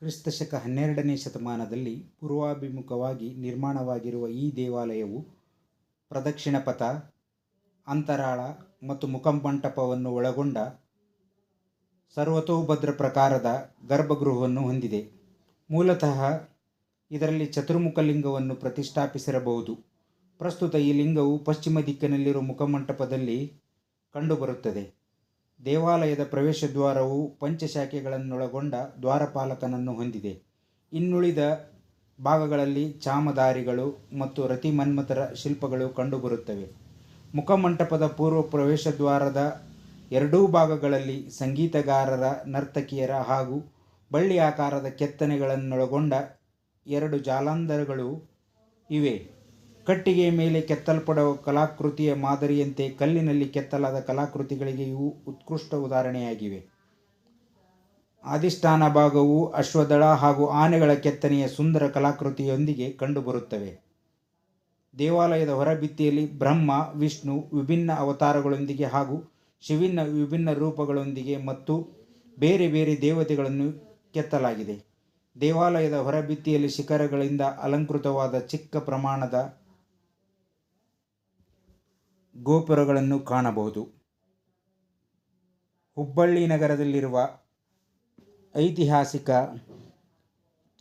ಕ್ರಿಸ್ತಶಕ 12ನೇ ಶತಮಾನದಲ್ಲಿ ಪೂರ್ವಾಭಿಮುಖವಾಗಿ ನಿರ್ಮಾಣವಾಗಿರುವ ಈ ದೇವಾಲಯವು ಪ್ರದಕ್ಷಿಣ ಪಥ, ಅಂತರಾಳ ಮತ್ತು ಮುಖಮಂಟಪವನ್ನು ಒಳಗೊಂಡ ಸರ್ವತೋಭದ್ರ ಪ್ರಕಾರದ ಗರ್ಭಗೃಹವನ್ನು ಹೊಂದಿದೆ. ಮೂಲತಃ ಇದರಲ್ಲಿ ಚತುರ್ಮುಖ ಲಿಂಗವನ್ನು ಪ್ರತಿಷ್ಠಾಪಿಸಿರಬಹುದು. ಪ್ರಸ್ತುತ ಈ ಲಿಂಗವು ಪಶ್ಚಿಮ ದಿಕ್ಕಿನಲ್ಲಿರುವ ಮುಖಮಂಟಪದಲ್ಲಿ ಕಂಡುಬರುತ್ತದೆ. ದೇವಾಲಯದ ಪ್ರವೇಶ ದ್ವಾರವು ಪಂಚಶಾಖೆಗಳನ್ನೊಳಗೊಂಡ ದ್ವಾರಪಾಲಕನನ್ನು ಹೊಂದಿದೆ. ಇನ್ನುಳಿದ ಭಾಗಗಳಲ್ಲಿ ಚಾಮದಾರಿಗಳು ಮತ್ತು ರತಿಮನ್ಮಥರ ಶಿಲ್ಪಗಳು ಕಂಡುಬರುತ್ತವೆ. ಮುಖಮಂಟಪದ ಪೂರ್ವ ಪ್ರವೇಶ ದ್ವಾರದ ಎರಡೂ ಭಾಗಗಳಲ್ಲಿ ಸಂಗೀತಗಾರರ, ನರ್ತಕಿಯರ ಹಾಗೂ ಬಳ್ಳಿ ಆಕಾರದ ಕೆತ್ತನೆಗಳನ್ನೊಳಗೊಂಡ 2 ಜಾಲಂಧರಗಳು ಇವೆ. ಕಟ್ಟಿಗೆಯ ಮೇಲೆ ಕೆತ್ತಲ್ಪಡುವ ಕಲಾಕೃತಿಯ ಮಾದರಿಯಂತೆ ಕಲ್ಲಿನಲ್ಲಿ ಕೆತ್ತಲಾದ ಕಲಾಕೃತಿಗಳಿಗೆ ಇವು ಉತ್ಕೃಷ್ಟ ಉದಾಹರಣೆಯಾಗಿವೆ. ಅಧಿಷ್ಠಾನ ಭಾಗವು ಅಶ್ವದಳ ಹಾಗೂ ಆನೆಗಳ ಕೆತ್ತನೆಯ ಸುಂದರ ಕಲಾಕೃತಿಯೊಂದಿಗೆ ಕಂಡುಬರುತ್ತವೆ. ದೇವಾಲಯದ ಹೊರಭಿತ್ತಿಯಲ್ಲಿ ಬ್ರಹ್ಮ, ವಿಷ್ಣು ವಿಭಿನ್ನ ಅವತಾರಗಳೊಂದಿಗೆ ಹಾಗೂ ಶಿವನ ವಿಭಿನ್ನ ರೂಪಗಳೊಂದಿಗೆ ಮತ್ತು ಬೇರೆ ಬೇರೆ ದೇವತೆಗಳನ್ನು ಕೆತ್ತಲಾಗಿದೆ. ದೇವಾಲಯದ ಹೊರಭಿತ್ತಿಯಲ್ಲಿ ಶಿಖರಗಳಿಂದ ಅಲಂಕೃತವಾದ ಚಿಕ್ಕ ಪ್ರಮಾಣದ ಗೋಪುರಗಳನ್ನು ಕಾಣಬಹುದು. ಹುಬ್ಬಳ್ಳಿ ನಗರದಲ್ಲಿರುವ ಐತಿಹಾಸಿಕ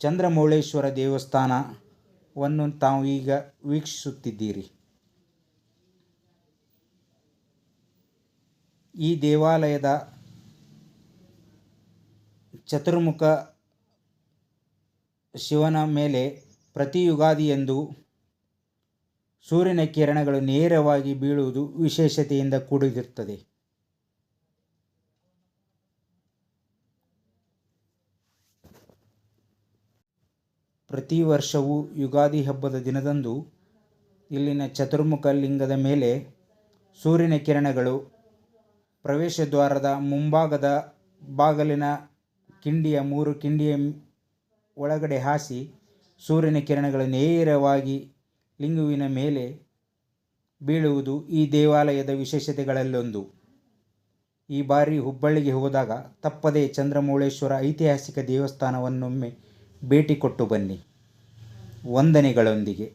ಚಂದ್ರಮೌಳೇಶ್ವರ ದೇವಸ್ಥಾನವನ್ನು ತಾವು ಈಗ ವೀಕ್ಷಿಸುತ್ತಿದ್ದೀರಿ. ಈ ದೇವಾಲಯದ ಚತುರ್ಮುಖ ಶಿವನ ಮೇಲೆ ಪ್ರತಿ ಯುಗಾದಿಯಂದು ಸೂರ್ಯನ ಕಿರಣಗಳು ನೇರವಾಗಿ ಬೀಳುವುದು ವಿಶೇಷತೆಯಿಂದ ಕೂಡಿರುತ್ತದೆ. ಪ್ರತಿ ವರ್ಷವೂ ಯುಗಾದಿ ಹಬ್ಬದ ದಿನದಂದು ಇಲ್ಲಿನ ಚತುರ್ಮುಖ ಲಿಂಗದ ಮೇಲೆ ಸೂರ್ಯನ ಕಿರಣಗಳು ಪ್ರವೇಶ ದ್ವಾರದ ಮುಂಭಾಗದ ಬಾಗಿಲಿನ ಕಿಂಡಿಯ 3 ಕಿಂಡಿಯ ಒಳಗಡೆ ಹಾಸಿ ಸೂರ್ಯನ ಕಿರಣಗಳು ನೇರವಾಗಿ ಲಿಂಗುವಿನ ಮೇಲೆ ಬೀಳುವುದು ಈ ದೇವಾಲಯದ ವಿಶೇಷತೆಗಳಲ್ಲೊಂದು. ಈ ಬಾರಿ ಹುಬ್ಬಳ್ಳಿಗೆ ಹೋದಾಗ ತಪ್ಪದೇ ಚಂದ್ರಮೌಳೇಶ್ವರ ಐತಿಹಾಸಿಕ ದೇವಸ್ಥಾನವನ್ನೊಮ್ಮೆ ಭೇಟಿ ಕೊಟ್ಟು ಬನ್ನಿ. ವಂದನೆಗಳೊಂದಿಗೆ.